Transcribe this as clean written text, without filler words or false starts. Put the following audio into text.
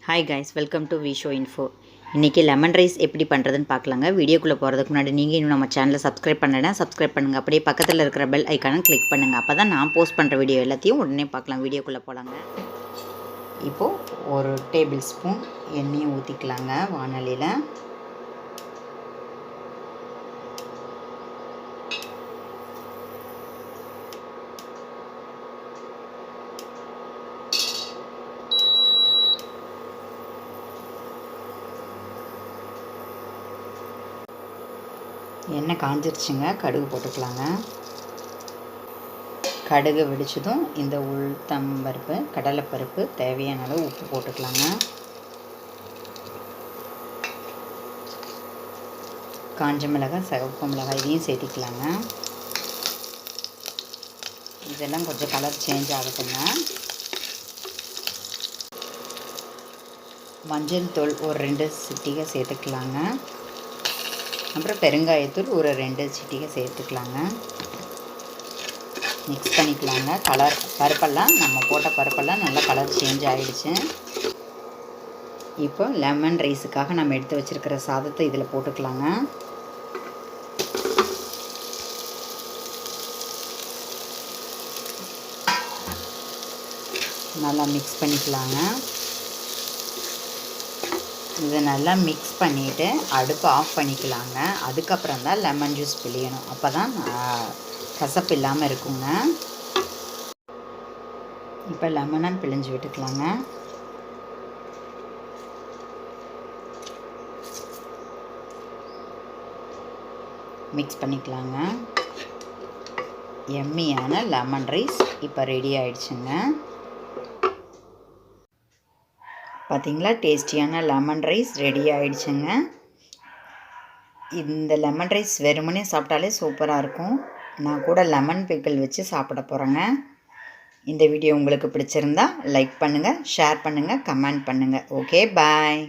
Hi guys, welcome to V show info. இன்றைக்கி lemon rice எப்படி பண்ணுறதுன்னு பார்க்கலாங்க. வீடியோக்குள்ளே போகிறதுக்கு முன்னாடி நீங்கள் இன்னும் நம்ம சேனலை சப்ஸ்கிரைப் பண்ணலைன்னா சப்ஸ்கிரைப் பண்ணுங்கள். அப்படியே பக்கத்தில் இருக்கிற பெல் ஐக்கானை கிளிக் பண்ணுங்கள். அப்போ தான் நான் போஸ்ட் பண்ணுற வீடியோ எல்லாத்தையும் உடனே பார்க்கலாம். வீடியோக்குள்ளே போகலாங்க. இப்போது ஒரு டேபிள் ஸ்பூன் எண்ணெயை ஊற்றிக்கலாங்க வானலியில். எண்ணெய் காஞ்சிருச்சுங்க. கடுகு போட்டுக்கலாங்க. கடுகு வெடிச்சதும் இந்த உளுத்தம்பருப்பு, கடலைப்பருப்பு, தேவையான அளவு உப்பு போட்டுக்கலாங்க. காஞ்ச மிளகாய், சிவப்பு மிளகாய் இதையும் சேர்த்திக்கலாங்க. இதெல்லாம் கொஞ்சம் கலர் சேஞ்ச் ஆகுதுங்க. மஞ்சள் தூள் ஒரு 2 சிட்டிகை சேர்த்துக்கலாங்க. அப்புறம் பெருங்காயத்தூள் ஒரு 2 சிட்டிகை சேர்த்துக்கலாங்க. மிக்ஸ் பண்ணிக்கலாங்க. பருப்பெல்லாம் நம்ம போட்ட பருப்பெல்லாம் நல்லா கலர் சேஞ்ச் ஆகிடுச்சு. இப்போ லெமன் ரைஸுக்காக நம்ம எடுத்து வச்சுருக்கிற சாதத்தை இதில் போட்டுக்கலாங்க. நல்லா மிக்ஸ் பண்ணிக்கலாங்க. இதை நல்லா மிக்ஸ் பண்ணிவிட்டு அடுப்பு ஆஃப் பண்ணிக்கலாங்க. அதுக்கப்புறம் தான் லெமன் ஜூஸ் பிழியணும். அப்போ தான் கசப்பு இல்லாமல் இருக்குங்க. இப்போ லெமனை பிழிஞ்சு விட்டுக்கலாங்க. மிக்ஸ் பண்ணிக்கலாங்க. எம்மியான லெமன் ரைஸ் இப்போ ரெடி ஆயிடுச்சுங்க. பார்த்திங்களா, டேஸ்டியான லெமன் ரைஸ் ரெடி ஆகிடுச்சுங்க. இந்த லெமன் ரைஸ் வெறுமனே சாப்பிட்டாலே சூப்பராக இருக்கும். நான் கூட லெமன் பிக்கிள் வச்சு சாப்பிட போகிறேங்க. இந்த வீடியோ உங்களுக்கு பிடிச்சிருந்தா லைக் பண்ணுங்கள், ஷேர் பண்ணுங்கள், கமெண்ட் பண்ணுங்கள். ஓகே, பாய்.